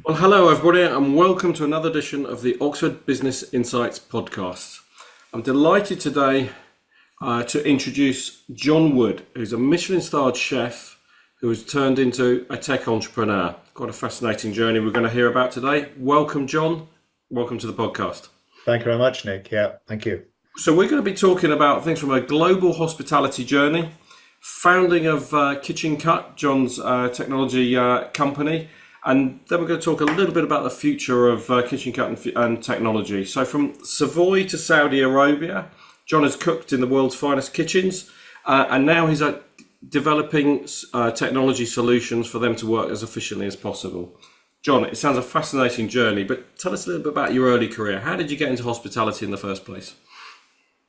Well, hello everybody, and welcome to another edition of the Oxford Business Insights podcast. I'm delighted today to introduce John Wood, who's a Michelin-starred chef who has turned into a tech entrepreneur. Quite a fascinating journey we're going to hear about today. Welcome, John. Welcome to the podcast. Thank you very much, Nick. Yeah, thank you. So we're going to be talking about things from a global hospitality journey, founding of Kitchen Cut, John's technology company. And then we're going to talk a little bit about the future of Kitchen Cut and technology. So from Savoy to Saudi Arabia, John has cooked in the world's finest kitchens, and now he's developing technology solutions for them to work as efficiently as possible. John, it sounds a fascinating journey, but tell us a little bit about your early career. How did you get into hospitality in the first place?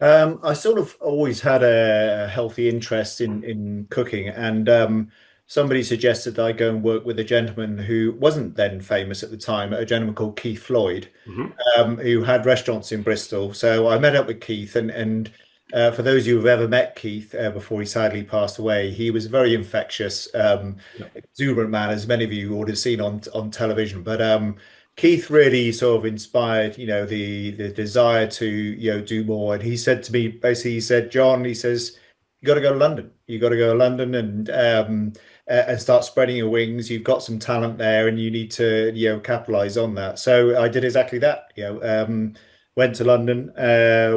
I sort of always had a healthy interest in cooking, and somebody suggested that I go and work with a gentleman who wasn't then famous at the time, a gentleman called Keith Floyd, Hmm. who had restaurants in Bristol. So I met up with Keith, and for those of you who've ever met Keith before he sadly passed away, he was a very infectious, Yeah. exuberant man, as many of you would have seen on television. But Keith really sort of inspired, the desire to, do more. And he said to me, basically, he said, John, he says, you got to go to London. You got to go to London and start spreading your wings. You've got some talent there, and you need to, capitalize on that. So I did exactly that. Went to London,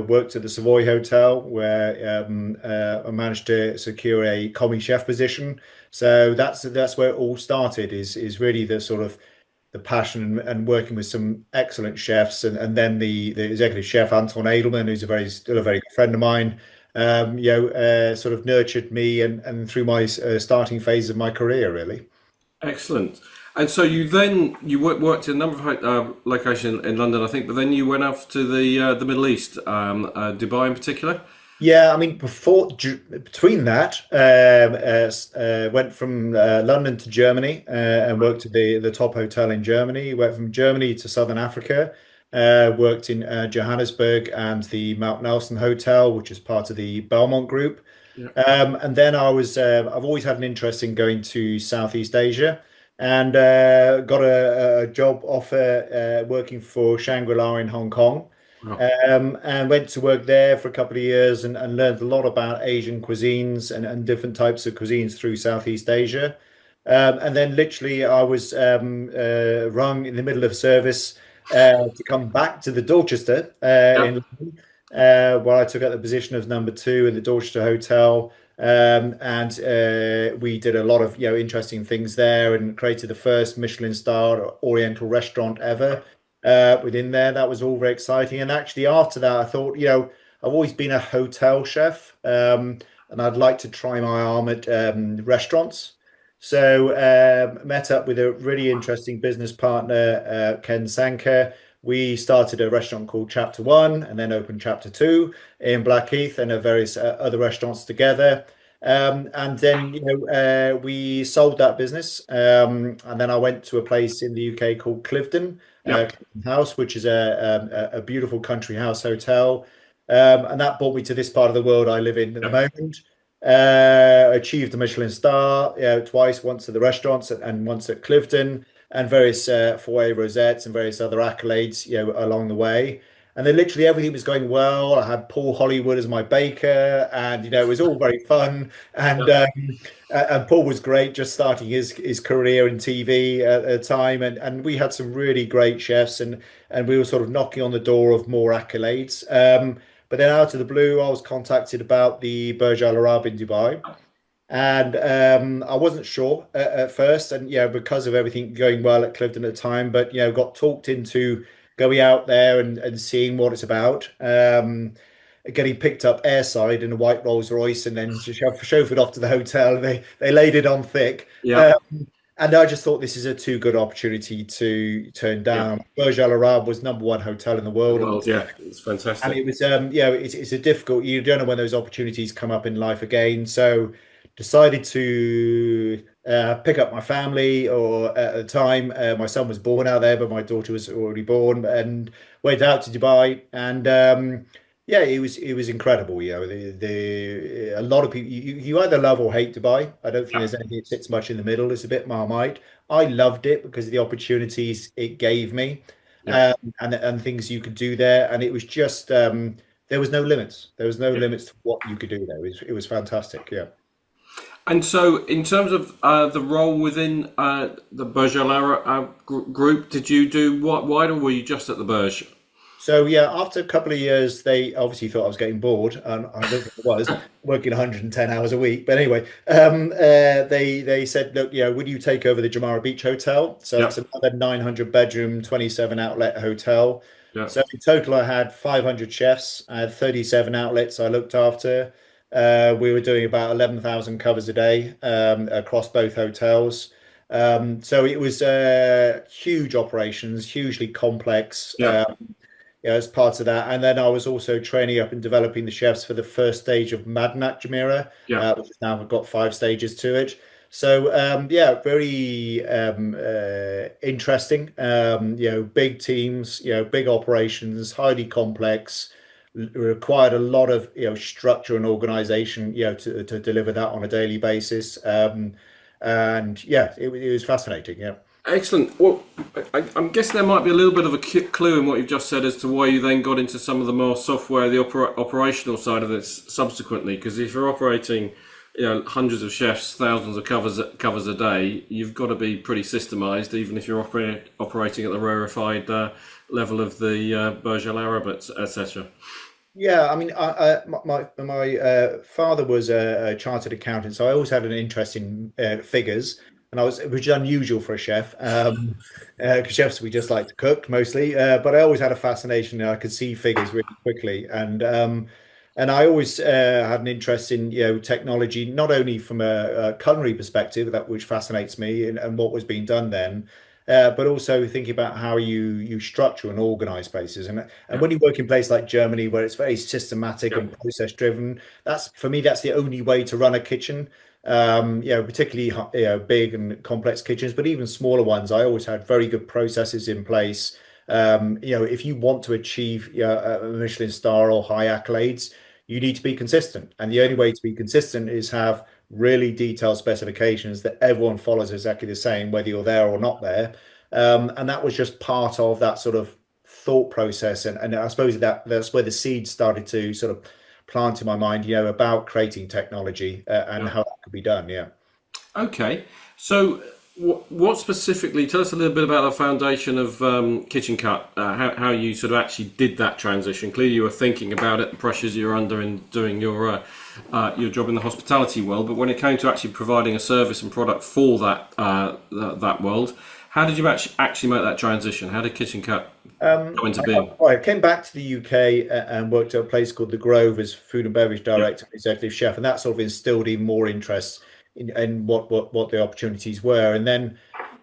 worked at the Savoy Hotel, where I managed to secure a commis chef position. So that's where it all started. Is really the sort of the passion and working with some excellent chefs, and then the executive chef Anton Edelman, who's still a very good friend of mine. Sort of nurtured me and through my starting phase of my career, really. Excellent. And so you worked in a number of locations in London, I think, but then you went off to the Middle East, Dubai in particular. Yeah, I mean, between that, went from London to Germany and worked at the top hotel in Germany. Went from Germany to Southern Africa, worked in Johannesburg and the Mount Nelson Hotel, which is part of the Belmont Group. Yeah. And then I've always had an interest in going to Southeast Asia, and got a job offer working for Shangri-La in Hong Kong, Wow. and went to work there for a couple of years and learned a lot about Asian cuisines and different types of cuisines through Southeast Asia. And then literally I was rung in the middle of service to come back to the Dorchester Yeah. in London, where I took up the position of number two in the Dorchester Hotel. And we did a lot of interesting things there and created the first Michelin-starred Oriental restaurant ever within there. That was all very exciting. And actually, after that, I thought, I've always been a hotel chef, and I'd like to try my arm at restaurants. So met up with a really interesting business partner, Ken Sanker. We started a restaurant called Chapter One, and then opened Chapter Two in Blackheath, and various other restaurants together. And then we sold that business, and then I went to a place in the UK called Cliveden Yeah. House, which is a beautiful country house hotel. And that brought me to this part of the world I live in at the Yeah. moment. Achieved a Michelin star, twice, once at the restaurants and once at Cliveden, and various foyer rosettes and various other accolades, along the way. And then literally everything was going well. I had Paul Hollywood as my baker, and it was all very fun. And Yeah. Paul was great, just starting his career in TV at the time. And we had some really great chefs, and we were sort of knocking on the door of more accolades. But then out of the blue, I was contacted about the Burj Al Arab in Dubai. And I wasn't sure at first, and because of everything going well at Clifton at the time, but got talked into going out there and seeing what it's about. Getting picked up airside in a white Rolls Royce, and then just chauffeured off to the hotel. And they laid it on thick, Yeah. and I just thought this is a too good opportunity to turn Yeah. down. Burj Al Arab was number one hotel in the The world at the world. Yeah. time, It's and fantastic. it was it's a difficult, you don't know when those opportunities come up in life again. So decided to pick up my family, or at the time my son was born out there, but my daughter was already born, and went out to Dubai. And yeah, it was incredible. A lot of people, you either love or hate Dubai. I don't think there's anything that sits much in the middle. It's a bit Marmite, I loved it because of the opportunities it gave me, Yeah. and things you could do there. And it was just there was no limits. There was no Yeah. limits to what you could do there. It was fantastic. Yeah. And so, in terms of the role within the Burj Al Arab group, did you do what wide, or were you just at the Burj? So yeah, after a couple of years, they obviously thought I was getting bored, and I don't think I was working 110 hours a week. But anyway, they said, look, would you take over the Jumeirah Beach Hotel? So Yeah. it's another 900 bedroom, 27 outlet hotel. Yeah. So in total, I had 500 chefs. I had 37 outlets I looked after. We were doing about 11,000 covers a day across both hotels. So it was huge operations, hugely complex. Yeah. As part of that. And then I was also training up and developing the chefs for the first stage of Madnat Jumeirah, Yeah. which has now got 5 stages to it. So yeah, very interesting. Big teams, big operations, highly complex. Required a lot of structure and organization, to deliver that on a daily basis. And yeah, it was fascinating. Yeah. Excellent. Well, I'm guessing there might be a little bit of a clue in what you've just said as to why you then got into some of the more software, the operational side of this subsequently. Because if you're operating, hundreds of chefs, thousands of covers a day, you've got to be pretty systemized, even if you're operating at the rarefied level of the Burj Al Arab, etc. Yeah, I mean, my father was a chartered accountant, so I always had an interest in figures, and which is unusual for a chef, 'cause chefs we just like to cook mostly, but I always had a fascination. I could see figures really quickly, and I always had an interest in technology, not only from a culinary perspective, which fascinates me, and what was being done then. But also thinking about how you structure and organize places, and Yeah. when you work in places like Germany, where it's very systematic Yeah. and process driven, that's for me, that's the only way to run a kitchen. Particularly big and complex kitchens, but even smaller ones, I always had very good processes in place. If you want to achieve a Michelin star or high accolades, you need to be consistent, and the only way to be consistent is have really detailed specifications that everyone follows exactly the same, whether you're there or not there. And that was just part of that sort of thought process. And I suppose that's where the seeds started to sort of plant in my mind, about creating technology and Yeah. how that could be done. Yeah. Okay. So, what specifically? Tell us a little bit about the foundation of Kitchen Cut. How you sort of actually did that transition. Clearly, you were thinking about it, the pressures you're under in doing your job in the hospitality world. But when it came to actually providing a service and product for that world, how did you actually make that transition? How did Kitchen Cut go into being? I came back to the UK and worked at a place called The Grove as food and beverage Yeah. director, executive chef, and that sort of instilled even more interest in what the opportunities were. And then,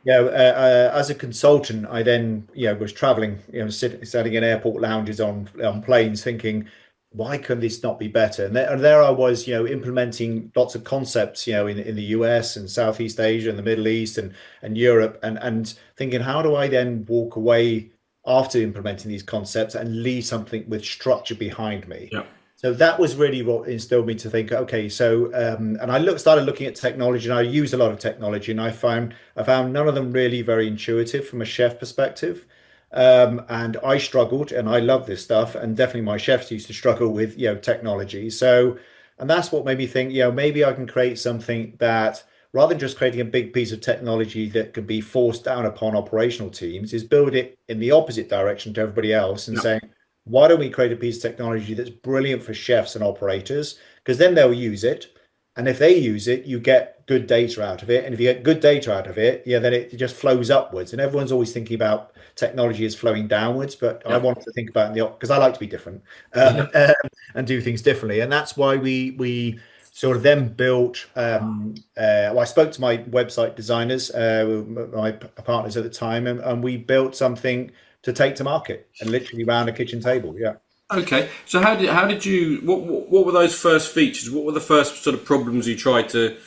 as a consultant, I then was traveling, sitting in airport lounges on planes, thinking, why can this not be better? And there I was, implementing lots of concepts, in the US and Southeast Asia and the Middle East and Europe, and thinking, how do I then walk away after implementing these concepts and leave something with structure behind me? Yeah. So that was really what instilled me to think, okay, so and started looking at technology, and I used a lot of technology, and I found none of them really very intuitive from a chef perspective. And I struggled, and I love this stuff, and definitely my chefs used to struggle with technology. So, and that's what made me think, maybe I can create something that, rather than just creating a big piece of technology that can be forced down upon operational teams, is build it in the opposite direction to everybody else and Yeah. saying, why don't we create a piece of technology that's brilliant for chefs and operators? Because then they'll use it. And if they use it, you get good data out of it. And if you get good data out of it, then it just flows upwards. And everyone's always thinking about technology as flowing downwards, but I Yeah. wanted to think about it because I like to be different, and do things differently. And that's why we sort of then built. Well, I spoke to my website designers, my partners at the time, and we built something to take to market, and literally around a kitchen table. Yeah. Okay, so how did you what were those first features? What were the first sort of problems you tried to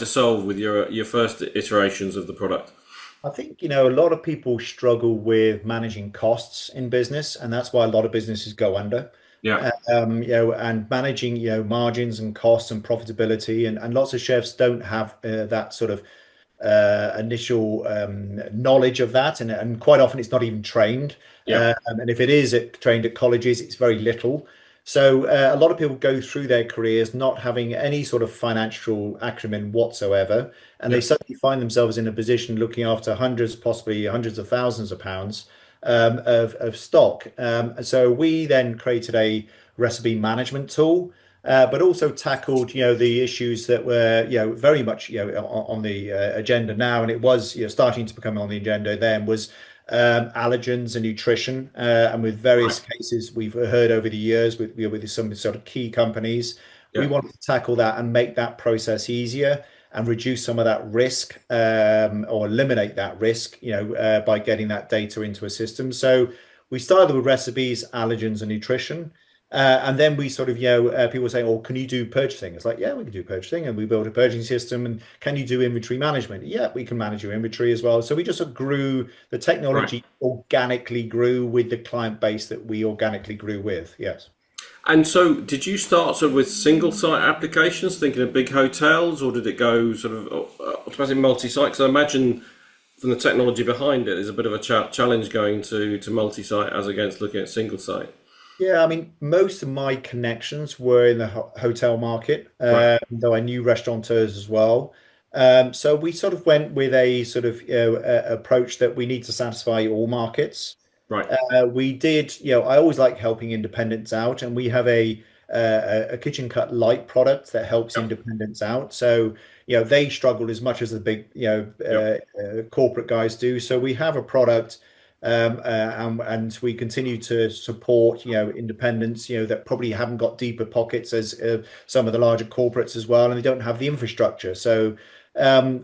solve with your first iterations of the product? I think, a lot of people struggle with managing costs in business, and that's why a lot of businesses go under. Yeah. And managing, margins and costs and profitability, and lots of chefs don't have that sort of initial knowledge of that, and quite often it's not even trained. Yeah. And if it is trained at colleges, it's very little. So a lot of people go through their careers not having any sort of financial acumen whatsoever, and they Yeah. suddenly find themselves in a position looking after hundreds, possibly hundreds of thousands of pounds of stock. So we then created a recipe management tool, but also tackled, the issues that were, very much, on the agenda now, and it was, starting to become on the agenda then was allergens and nutrition, and with various Right. cases we've heard over the years with some sort of key companies, we Yeah. want to tackle that and make that process easier and reduce some of that risk, or eliminate that risk, by getting that data into a system. So we started with recipes, allergens, and nutrition. And then we sort of, people say, "Oh, can you do purchasing?" It's like, yeah, we can do purchasing, and we built a purchasing system. And can you do inventory management? Yeah, we can manage your inventory as well. So we just sort of grew, the Right. technology organically grew with the client base that we organically grew with. Yes. And so, did you start sort of with single site applications, thinking of big hotels, or did it go sort of automatically multi-site? Because I imagine from the technology behind it, there's a bit of a challenge going to multi-site as against looking at single site. Yeah, I mean, most of my connections were in the hotel market, Right. though I knew restaurateurs as well. So we sort of went with a sort of, approach that we need to satisfy all markets. Right. We did, I always like helping independents out, and we have a kitchen cut light product that helps Yep. independents out. So, they struggle as much as the big, Yep. corporate guys do. So we have a product, and we continue to support, independents, that probably haven't got deeper pockets as some of the larger corporates as well, and they don't have the infrastructure. So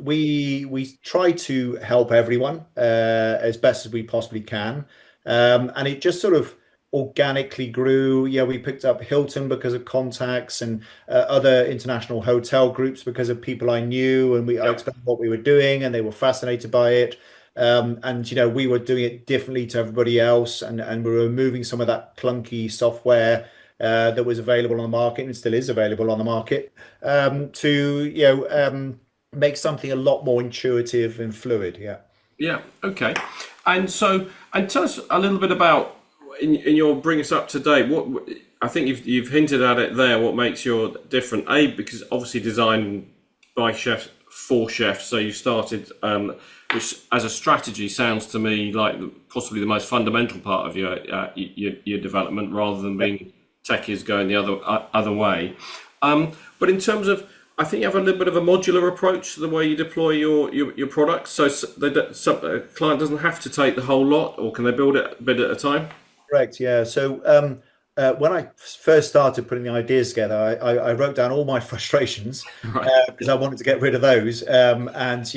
we try to help everyone as best as we possibly can. And it just sort of organically grew. Yeah, we picked up Hilton because of contacts, and other international hotel groups because of people I knew, and I Yep. explained what we were doing, and they were fascinated by it. And we were doing it differently to everybody else, and we were removing some of that clunky software that was available on the market and still is available on the market, to make something a lot more intuitive and fluid. Yeah. Yeah. Okay. And so, and tell us a little bit about in your bring us up to date. What I think you've hinted at it there. What makes your different? A, because obviously designed by chefs for chefs. So you started, which as a strategy sounds to me like possibly the most fundamental part of your development, rather than being techies going the other way. But in terms of, I think you have a little bit of a modular approach to the way you deploy your products. So a client doesn't have to take the whole lot, or can they build it a bit at a time? Correct. Yeah. So when I first started putting the ideas together, I wrote down all my frustrations, Right. because I wanted to get rid of those. And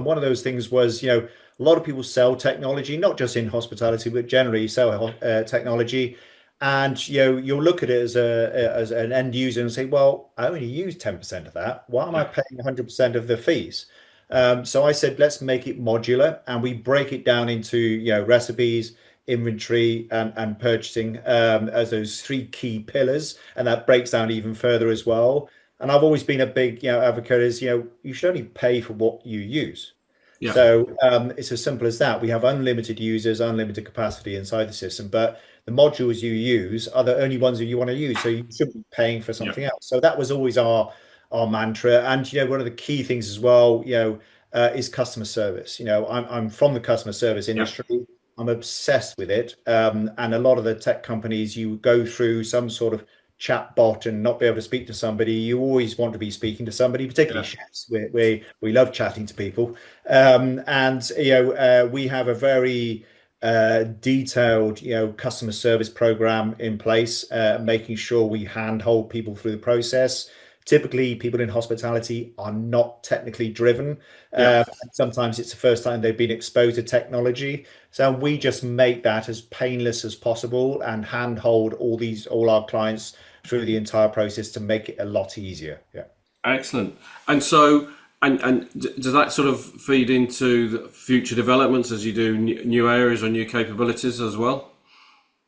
one of those things was, a lot of people sell technology, not just in hospitality, but generally sell technology. And you'll look at it as an end user and say, well, I only use 10% of that. Why am I Yeah. paying 100% of the fees? So I said, let's make it modular, and we break it down into, recipes, inventory, and purchasing, as those three key pillars, and that breaks down even further as well. And I've always been a big, advocate is, you should only pay for what you use. Yeah. So it's as simple as that. We have unlimited users, unlimited capacity inside the system, but the modules you use are the only ones that you want to use. So you shouldn't be paying for Yeah. something else. So that was always our mantra. And one of the key things as well, is customer service. I'm from the customer service Yeah. industry. I'm obsessed with it. And a lot of the tech companies, you go through some sort of chat bot and not be able to speak to somebody. You always want to be speaking to somebody, particularly Yeah. chefs. We love chatting to people. And we have a very detailed, customer service program in place, making sure we handhold people through the process. Typically, people in hospitality are not technically driven. Yeah. Sometimes it's the first time they've been exposed to technology. So we just make that as painless as possible and handhold all our clients through the entire process to make it a lot easier. Yeah. Excellent. And so, does that sort of feed into the future developments as you do new areas or new capabilities as well?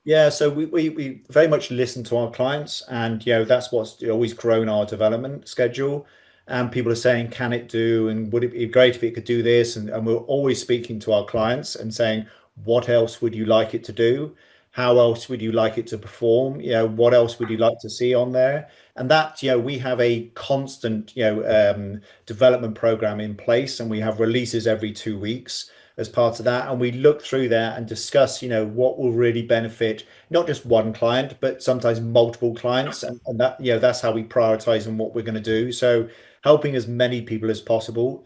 Yeah, so we very much listen to our clients, and that's what's always grown our development schedule. and people are saying, can it do, and would it be great if it could do this? And we're always speaking to our clients and saying, what else would you like it to do? How else would you like it to perform? What else would you like to see on there? And that, we have a constant, development program in place, and we have releases every 2 weeks as part of that. And we look through that and discuss, what will really benefit not just one client, but sometimes multiple clients. And that, that's how we prioritize and what we're going to do. So helping as many people as possible,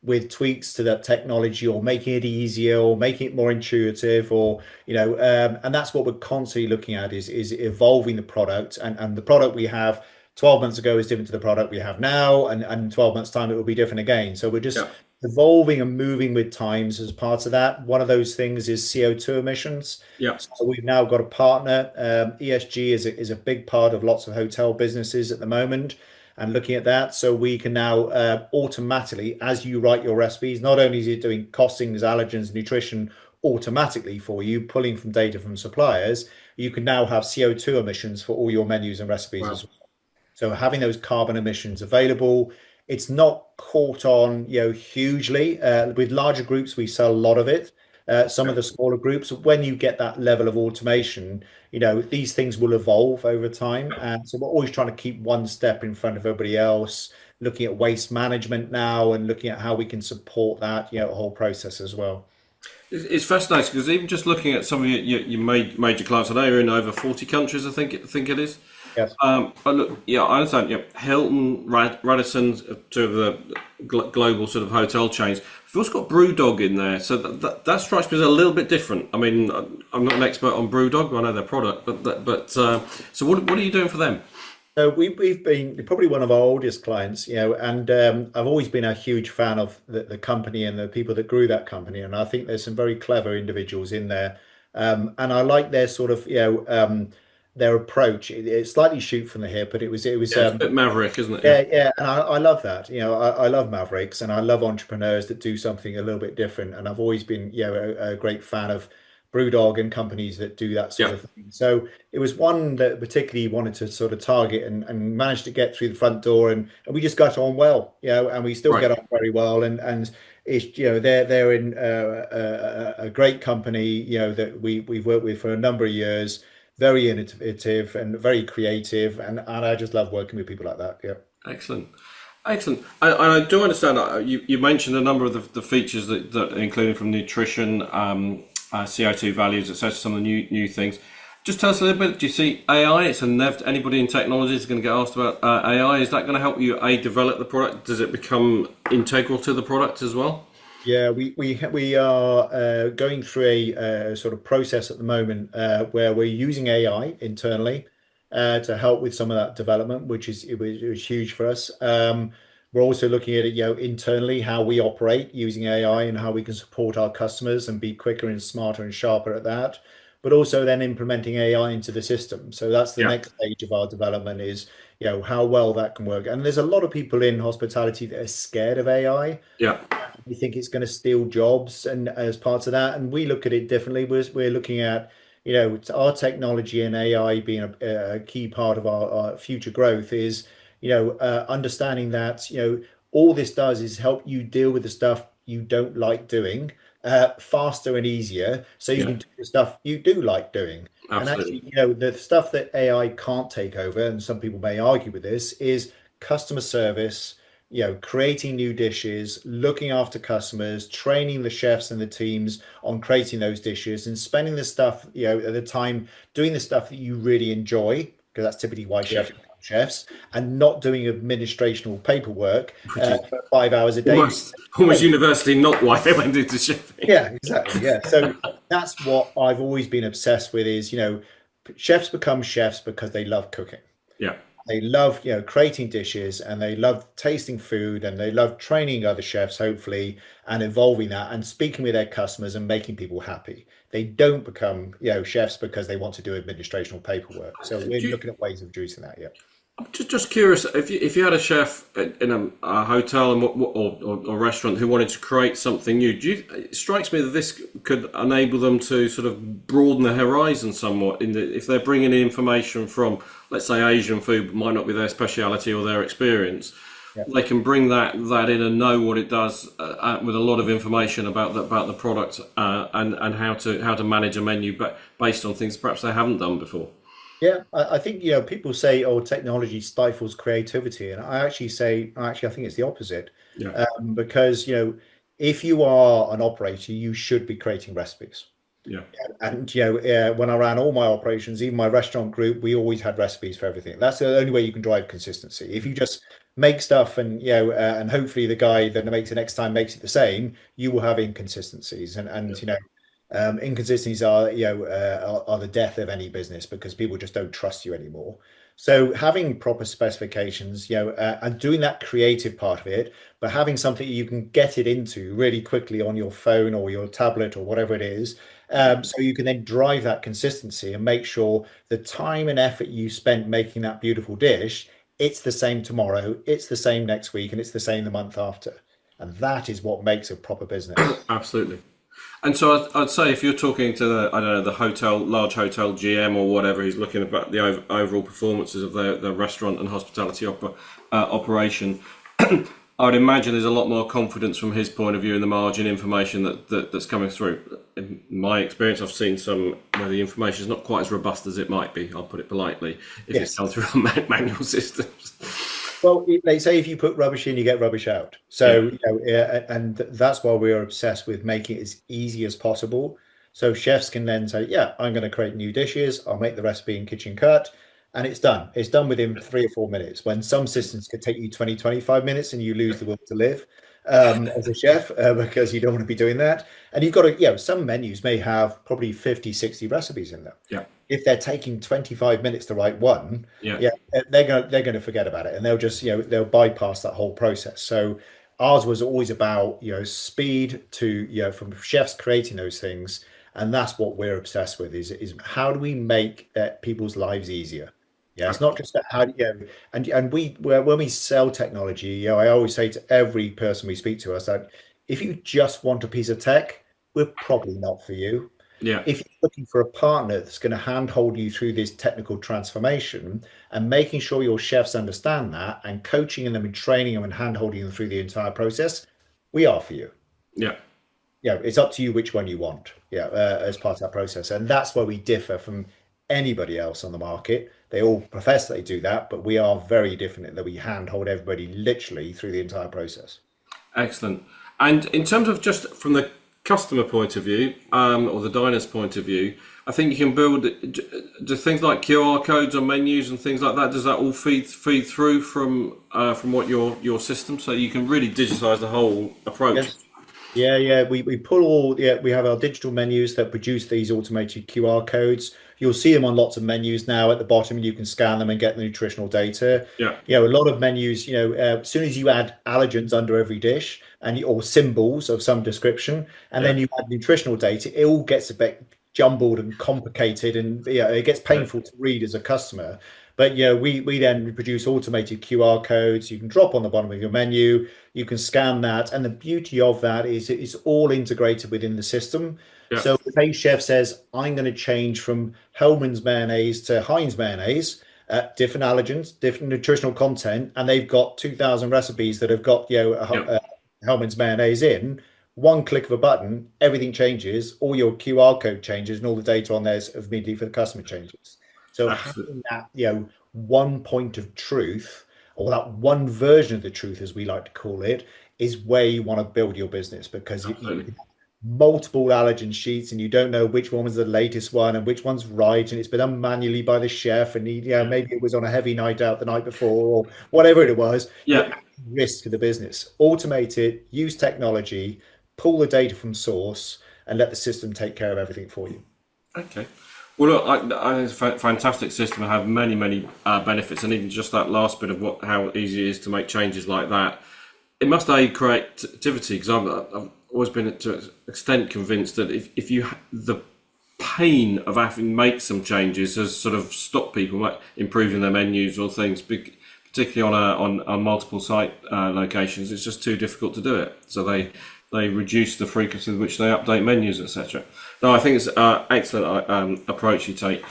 with tweaks to that technology, or making it easier, or making it more intuitive, or and that's what we're constantly looking at, is evolving the product. And the product we have 12 months ago is different to the product we have now, and 12 months time it will be different again. So we're just evolving and moving with times as part of that. One of those things is CO2 emissions. So we've now got a partner. ESG is a big part of lots of hotel businesses at the moment, and looking at that. So we can now automatically, as you write your recipes, not only is it doing costings, allergens, nutrition automatically for you, pulling from data from suppliers, you can now have CO2 emissions for all your menus and recipes as well. So having those carbon emissions available, it's not caught on, hugely. With larger groups, we sell a lot of it. Some of the smaller groups, when you get that level of automation, these things will evolve over time. And so we're always trying to keep one step in front of everybody else, looking at waste management now and looking at how we can support that, whole process as well. It's fascinating because even just looking at some of your major clients, I know you're in over 40 countries, I think it is. Yes. But look, I understand. Hilton, Radisson, two of the global sort of hotel chains. We've also got BrewDog in there, so that strikes me as a little bit different. I mean, I'm not an expert on BrewDog, I know their product, but so what are you doing for them? So we've been probably one of our oldest clients, and I've always been a huge fan of the company and the people that grew that company, and I think there's some very clever individuals in there, and I like their sort of their approach. It's slightly shoot from the hip, but it was It's a bit maverick, isn't it? yeah, and I love that. I love mavericks, and I love entrepreneurs that do something a little bit different. And I've always been, a great fan of BrewDog and companies that do that sort of thing. So it was one that particularly wanted to sort of target, and managed to get through the front door, and we just got on well, and we still get on very well. And it's, they're in a great company, that we've worked with for a number of years. Very innovative and very creative, and I just love working with people like that. Yeah. Excellent. I do understand. You mentioned a number of the features that including from nutrition, CO2 values, etc. Some of the new things. Just tell us a little bit. Do you see AI? It's anybody in technology is going to get asked about AI. Is that going to help you develop the product? Does it become integral to the product as well? Yeah, we are going through a sort of process at the moment, where we're using AI internally to help with some of that development, which is it was huge for us. We're also looking at it, internally, how we operate using AI and how we can support our customers and be quicker and smarter and sharper at that. But also then implementing AI into the system. So that's the next stage of our development, is how well that can work. And there's a lot of people in hospitality that are scared of AI. We think it's going to steal jobs, and as part of that, and we look at it differently. We're looking at our technology and AI being a key part of our future growth, is understanding that all this does is help you deal with the stuff you don't like doing faster and easier, so you can do the stuff you do like doing. Absolutely. And actually, the stuff that AI can't take over, and some people may argue with this, is customer service, creating new dishes, looking after customers, training the chefs and the teams on creating those dishes, and spending the stuff, at the time doing the stuff that you really enjoy, because that's typically why chefs become chefs, and not doing administrational paperwork for 5 hours a day. Almost university, not why they went into chefing. Yeah, exactly. Yeah. So that's what I've always been obsessed with, is, chefs become chefs because they love cooking. Yeah. They love, creating dishes, and they love tasting food, and they love training other chefs, hopefully, and evolving that and speaking with their customers and making people happy. They don't become, chefs because they want to do administrational paperwork. So we're looking at ways of reducing that. Yeah. I'm just curious, if you had a chef in a hotel or restaurant who wanted to create something new, it strikes me that this could enable them to sort of broaden the horizon somewhat. If they're bringing in information from, let's say, Asian food, but might not be their speciality or their experience, Yeah. they can bring that in and know what it does with a lot of information about the product and how to manage a menu, but based on things perhaps they haven't done before. Yeah, I think, people say, oh, technology stifles creativity. And I actually say, actually, I think it's the opposite. Yeah, Because, if you are an operator, you should be creating recipes. yeah, And when I ran all my operations, even my restaurant group, we always had recipes for everything. That's the only way you can drive consistency. If you just make stuff and and hopefully the guy that makes it next time makes it the same, you will have inconsistencies. yeah. Inconsistencies are are the death of any business because people just don't trust you anymore. So having proper specifications, and doing that creative part of it, but having something you can get it into really quickly on your phone or your tablet or whatever it is, so you can then drive that consistency and make sure the time and effort you spent making that beautiful dish, it's the same tomorrow, it's the same next week, and it's the same the month after. And that is what makes a proper business. Absolutely. And so I'd say if you're talking to the, I don't know, the large hotel GM or whatever, he's looking at the overall performances of the restaurant and hospitality operation. I would imagine there's a lot more confidence from his point of view in the margin information that's coming through. In my experience, I've seen some where the information is not quite as robust as it might be. I'll put it politely if Yes. it's come through on manual systems. Well, they say if you put rubbish in, you get rubbish out. So, and that's why we're obsessed with making it as easy as possible. So chefs can then say, yeah, I'm going to create new dishes. I'll make the recipe in kitchen cut and it's done. It's done within 3 or 4 minutes when some systems could take you 20, 25 minutes and you lose the will to live as a chef because you don't want to be doing that. And you've got to, some menus may have probably 50, 60 recipes in them. Yeah. If they're taking 25 minutes to write one, Yeah. they're going to forget about it and they'll just, they'll bypass that whole process. So ours was always about, speed to, from chefs creating those things. And that's what we're obsessed with is how do we make people's lives easier? Yeah, it's not just that how and when we sell technology, I always say to every person we speak to us that if you just want a piece of tech, we're probably not for you. Yeah. If you're looking for a partner that's going to handhold you through this technical transformation and making sure your chefs understand that and coaching them and training them and handholding them through the entire process, we are for you. Yeah. It's up to you which one you want, as part of that process. And that's where we differ from anybody else on the market. They all profess they do that, but we are very different in that we handhold everybody literally through the entire process. Excellent. And in terms of just from the customer point of view, or the diner's point of view, I think you can build do things like QR codes on menus and things like that. Does that all feed through from what your system, so you can really digitize the whole approach? Yes. Yeah. We pull all. Yeah, we have our digital menus that produce these automated QR codes. You'll see them on lots of menus now at the bottom. You can scan them and get the nutritional data. Yeah. A lot of menus. As soon as you add allergens under every dish or symbols of some description, and then you add nutritional data, it all gets a bit jumbled and complicated, and it gets painful to read as a customer. But we then produce automated QR codes. You can drop on the bottom of your menu. You can scan that, and the beauty of that is it's all integrated within the system. Yeah. So if a chef says, I'm going to change from Hellman's mayonnaise to Heinz mayonnaise, different allergens, different nutritional content, and they've got 2,000 recipes that have got Hellman's mayonnaise in, one click of a button, everything changes, all your QR code changes, and all the data on there is immediately for the customer changes. So having that, one point of truth, or that one version of the truth, as we like to call it, is where you want to build your business, because you have multiple allergen sheets and you don't know which one was the latest one and which one's right, and it's been done manually by the chef, and maybe it was on a heavy night out the night before or whatever it was. Yeah. Risk to the business. Automate it, use technology, pull the data from source, and let the system take care of everything for you. Okay. Well, look, I think it's a fantastic system and have many benefits, and even just that last bit of how easy it is to make changes like that. It must aid creativity, because I've always been to an extent convinced that if the pain of having to make some changes has sort of stopped people improving their menus or things, particularly on multiple site locations. It's just too difficult to do it. So they reduce the frequency with which they update menus, etc. No, I think it's an excellent approach you take.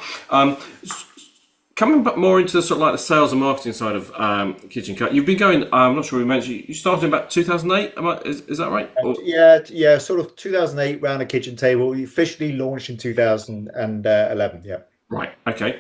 Coming back more into sort of like the sales and marketing side of Kitchen Cut, you've been going. I'm not sure we mentioned you started in about 2008. Is that right? Or, Yeah, sort of 2008 round a kitchen table. We officially launched in 2011. Yeah. right. Okay.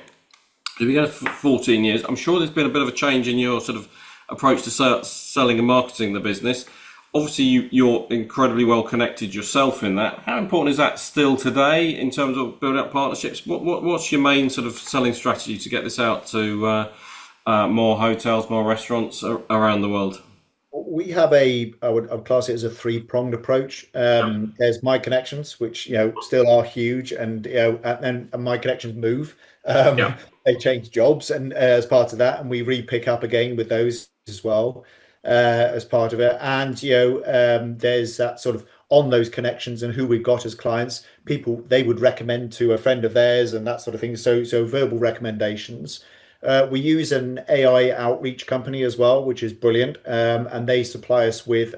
You've been going for 14 years. I'm sure there's been a bit of a change in your sort of approach to selling and marketing the business. Obviously, you're incredibly well connected yourself in that. How important is that still today in terms of building up partnerships? What's your main sort of selling strategy to get this out to more hotels, more restaurants around the world? We have I would class it as a three-pronged approach. There's my connections, which still are huge, and and my connections move. Yeah. They change jobs, and as part of that, and we re-pick up again with those as well as part of it. And there's that sort of on those connections and who we've got as clients, people they would recommend to a friend of theirs, and that sort of thing. So verbal recommendations. We use an AI outreach company as well, which is brilliant, and they supply us with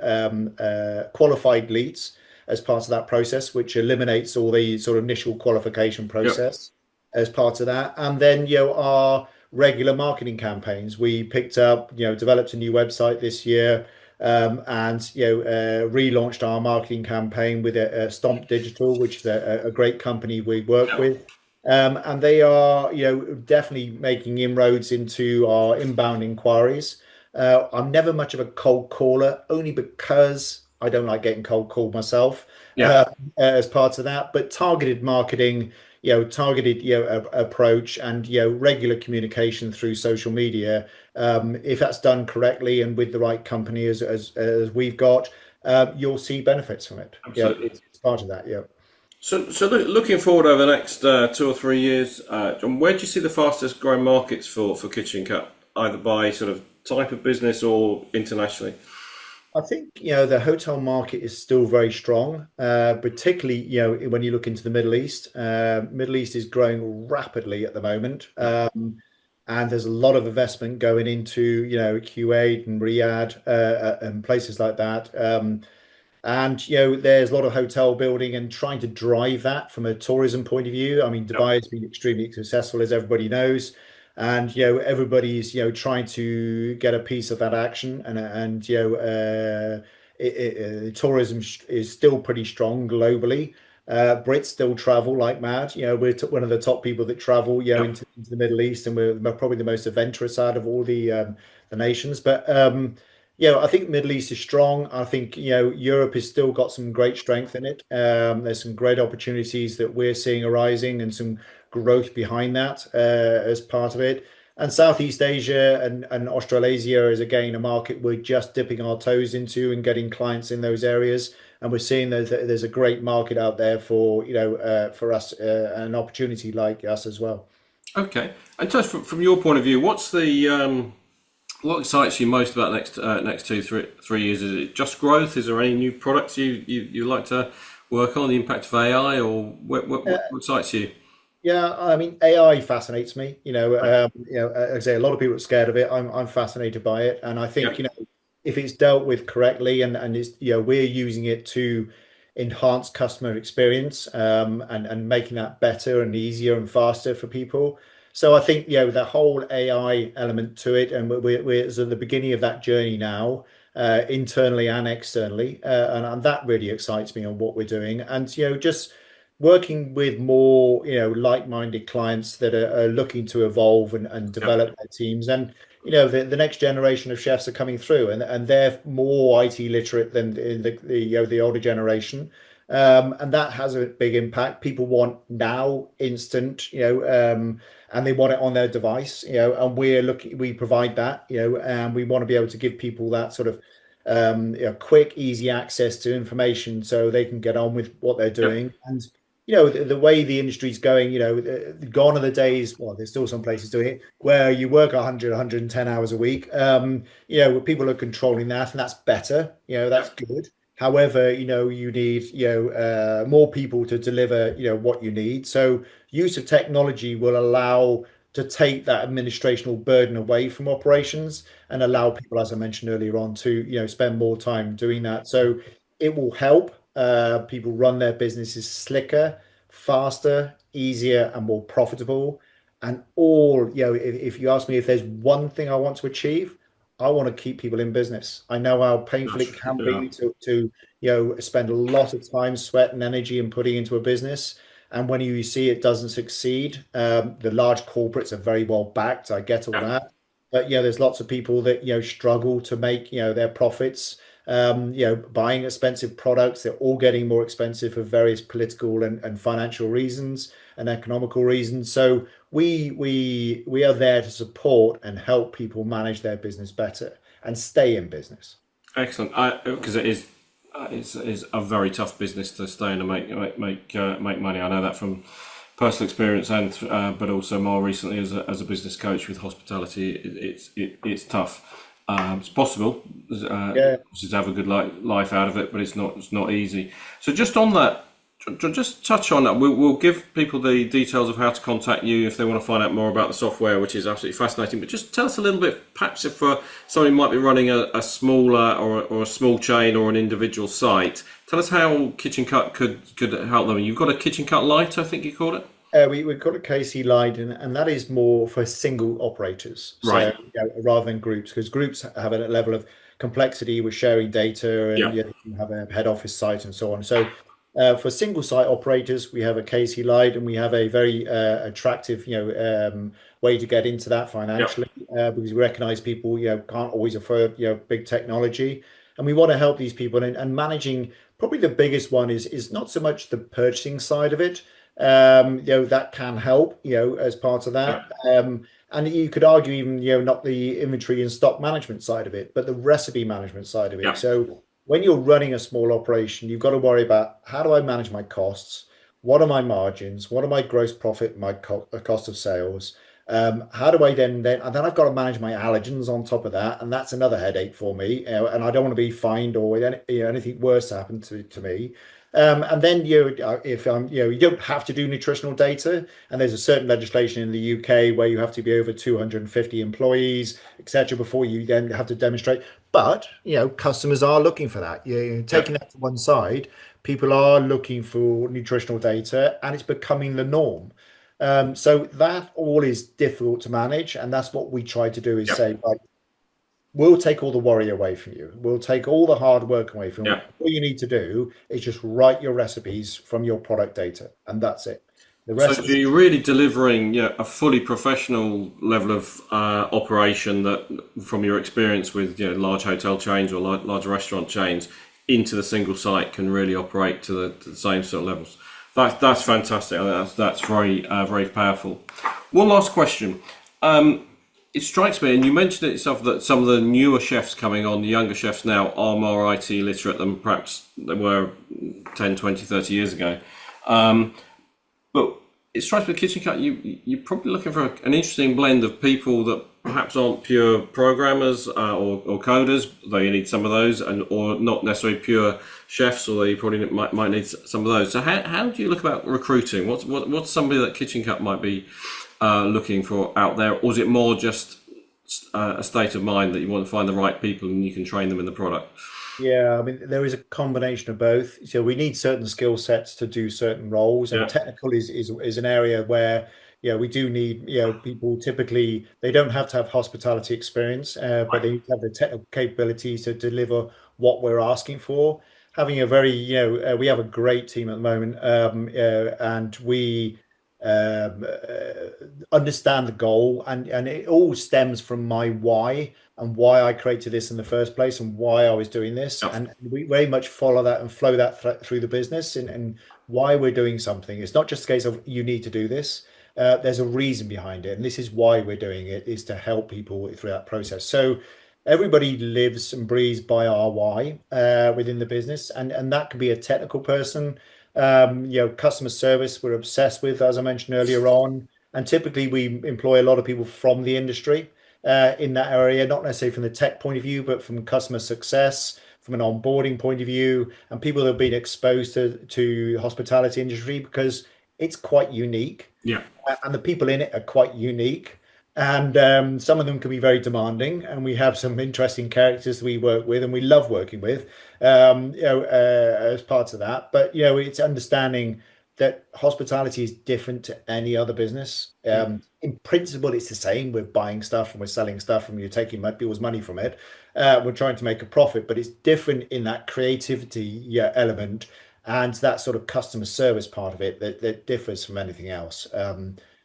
qualified leads as part of that process, which eliminates all the sort of initial qualification Yeah. process as part of that. And then our regular marketing campaigns. We picked up, developed a new website this year, and relaunched our marketing campaign with a Stomp Digital, which is a great company we work Yeah. with. And they are, definitely making inroads into our inbound inquiries. I'm never much of a cold caller, only because I don't like getting cold called myself, Yeah. uh, as part of that. But targeted marketing, targeted, approach, and regular communication through social media. If that's done correctly and with the right company as we've got, you'll see benefits from it. Absolutely. It's part of that. Yeah. So looking forward over the next 2 or 3 years, John, where do you see the fastest growing markets for Kitchen Cut, either by sort of type of business or internationally? I think the hotel market is still very strong, particularly when you look into the Middle East. Middle East is growing rapidly at the moment, and there's a lot of investment going into Kuwait and Riyadh and places like that. And there's a lot of hotel building and trying to drive that from a tourism point of view. I mean, Yep. Dubai has been extremely successful, as everybody knows, and everybody's trying to get a piece of that action, and tourism is still pretty strong globally. Brits still travel like mad. We're one of the top people that travel, Yep. into the Middle East, and we're probably the most adventurous out of all the nations. But I think Middle East is strong. I think Europe has still got some great strength in it. There's some great opportunities that we're seeing arising, and some growth behind that as part of it. And Southeast Asia and Australasia is again a market we're just dipping our toes into and getting clients in those areas. And we're seeing that there's a great market out there for us, an opportunity like us as well. Okay. And just from your point of view, what excites you most about next 2, 3 years? Is it just growth? Is there any new products you like to work on? The impact of AI, or what excites you? Yeah, I mean, AI fascinates me. Right. Like I say, a lot of people are scared of it. I'm fascinated by it, and I Yeah. think if it's dealt with correctly, and it's we're using it to enhance customer experience, and making that better and easier and faster for people. So I think the whole AI element to it, and we're at the beginning of that journey now, internally and externally, and that really excites me on what we're doing, and just working with more like-minded clients that are looking to evolve and Yeah. develop their teams. And the next generation of chefs are coming through, and they're more IT literate than the older generation, and that has a big impact. People want now instant, and they want it on their device, and we provide that, and we want to be able to give people that sort of quick, easy access to information so they can get on with what they're Yeah. doing. And the way the industry's going, gone are the days, well, there's still some places doing it, where you work 100, 110 hours a week. Where people are controlling that, and that's better. Yeah. That's good. However, you need, more people to deliver, what you need. So use of technology will allow to take that administrational burden away from operations and allow people, as I mentioned earlier on, to, spend more time doing that. So it will help people run their businesses slicker, faster, easier, and more profitable. And all, if you ask me if there's one thing I want to achieve, I want to keep people in business. I know how painful it can Yeah. be to spend a lot of time, sweat, and energy in putting into a business. And when you see it doesn't succeed, the large corporates are very well backed. I get all Yeah. that. But there's lots of people that struggle to make their profits. Buying expensive products, they're all getting more expensive for various political and financial reasons and economical reasons. So we are there to support and help people manage their business better and stay in business. Excellent. Because it's a very tough business to stay in and make money. I know that from personal experience, and but also more recently as a business coach with hospitality. It's tough. It's possible Yeah. to have a good life out of it, but it's not easy. So just on that, just touch on that. We'll give people the details of how to contact you if they want to find out more about the software, which is absolutely fascinating. But just tell us a little bit, perhaps if somebody might be running a smaller or a small chain or an individual site, tell us how Kitchen Cut could help them. You've got a Kitchen Cut Lite, I think you called it. We've got a KC Light, and that is more for single operators. So Right. rather than groups, because groups have a level of complexity with sharing data, and Yeah. you can have a head office site and so on. So for single site operators, we have a KC Light, and we have a very attractive way to get into that Yeah. financially, because we recognize people can't always afford big technology, and we want to help these people. And managing, probably the biggest one is not so much the purchasing side of it. That can help, as part of Yeah. that. And you could argue even, not the inventory and stock management side of it, but the recipe management side of it. Yeah. So when you're running a small operation, you've got to worry about, how do I manage my costs? What are my margins? What are my gross profit, my cost of sales? How do I and then I've got to manage my allergens on top of that, and that's another headache for me. And I don't want to be fined or anything worse happen to me. And then if you don't have to do nutritional data, and there's a certain legislation in the UK where you have to be over 250 employees, etc., before you then have to demonstrate. But customers are looking for that. Yeah. Taking that to one side, people are looking for nutritional data, and it's becoming the norm. So that all is difficult to manage, and that's what we try to do, is Yeah. say, like, we'll take all the worry away from you. We'll take all the hard work away from you. Yeah. All you need to do is just write your recipes from your product data, and that's it. The So rest of it, you're really delivering, a fully professional level of operation that, from your experience with large hotel chains or large restaurant chains, into the single site can really operate to the same sort of levels. That's fantastic. I think that's very powerful. One last question. It strikes me, and you mentioned it yourself, that some of the newer chefs coming on, the younger chefs now, are more IT literate than perhaps they were 10, 20, 30 years ago. But it strikes me with Kitchen Cut, you're probably looking for an interesting blend of people that perhaps aren't pure programmers or coders, though you need some of those, or not necessarily pure chefs, although you probably might need some of those. So how do you look about recruiting? What's somebody that Kitchen Cut might be looking for out there, or is it more just a state of mind that you want to find the right people and you can train them in the product? yeah, I mean, there is a combination of both. So we need certain skill sets to do certain roles, and Yeah. technical is an area where we do need people. Typically, they don't have to have hospitality experience, but they need to have the technical capabilities to deliver what we're asking for. Having a very we have a great team at the moment, and we understand the goal, and it all stems from my why, and why I created this in the first place, and why I was doing this. Yeah. And we very much follow that and flow that through the business, and why we're doing something. It's not just a case of, you need to do this. There's a reason behind it, and this is why we're doing it, is to help people through that process. So everybody lives and breathes by our why within the business, and that can be a technical person. Customer service, we're obsessed with, as I mentioned earlier on, and typically we employ a lot of people from the industry in that area, not necessarily from the tech point of view, but from customer success, from an onboarding point of view, and people that have been exposed to hospitality industry, because it's quite unique, Yeah. and the people in it are quite unique. And some of them can be very demanding, and we have some interesting characters we work with, and we love working with, as part of that. But it's understanding that hospitality is different to any other business. In principle, it's the same. We're buying stuff and we're selling stuff and you're taking people's money from it. We're trying to make a profit, but it's different in that creativity element and that sort of customer service part of it that differs from anything else.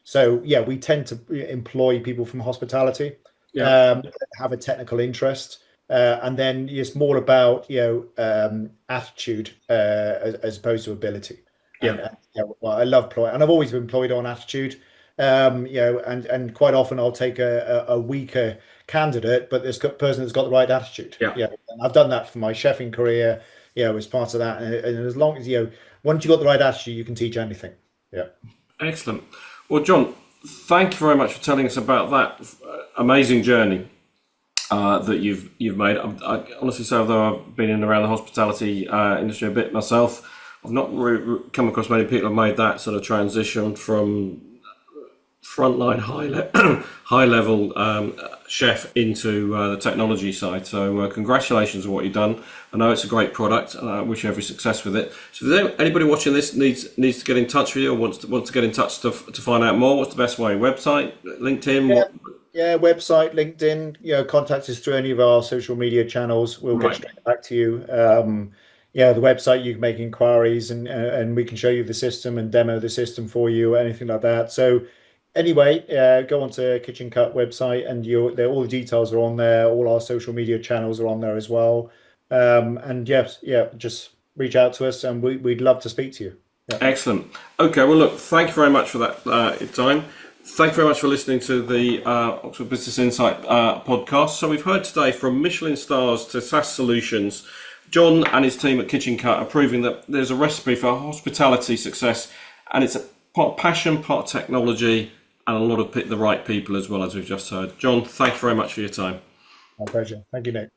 So yeah, we tend to employ people from hospitality, have a technical interest. And then it's more about attitude as opposed to ability. Well, I love employing, and I've always been employed on attitude. And quite often I'll take a weaker candidate, but this person that's got the right attitude. And I've done that for my chefing career. As part of that, and as long as once you've got the right attitude, you can teach anything. Excellent. Well, John, thank you very much for telling us about that amazing journey that you've made. I honestly say, although I've been in and around the hospitality industry a bit myself, I've not really come across many people who've made that sort of transition from frontline high level chef into the technology side. So congratulations on what you've done. I know it's a great product, and I wish you every success with it. So if there's anybody watching this needs to get in touch with you or wants to get in touch to find out more, what's the best way? Website, LinkedIn? Website, LinkedIn. Contact us through any of our social media channels. We'll get straight back to you. The website, you can make inquiries and we can show you the system and demo the system for you, anything like that. So anyway, go onto Kitchen Cut website and all the details are on there. All our social media channels are on there as well. And just reach out to us and we'd love to speak to you. Excellent. Okay, well, look, thank you very much for that time. Thank you very much for listening to the Oxford Business Insight podcast. So we've heard today from Michelin stars to SaaS solutions. John and his team at Kitchen Cut are proving that there's a recipe for hospitality success, and it's a part passion, part technology, and a lot of the right people as well, as we've just heard. John, thank you very much for your time. My pleasure. Thank you, Nick.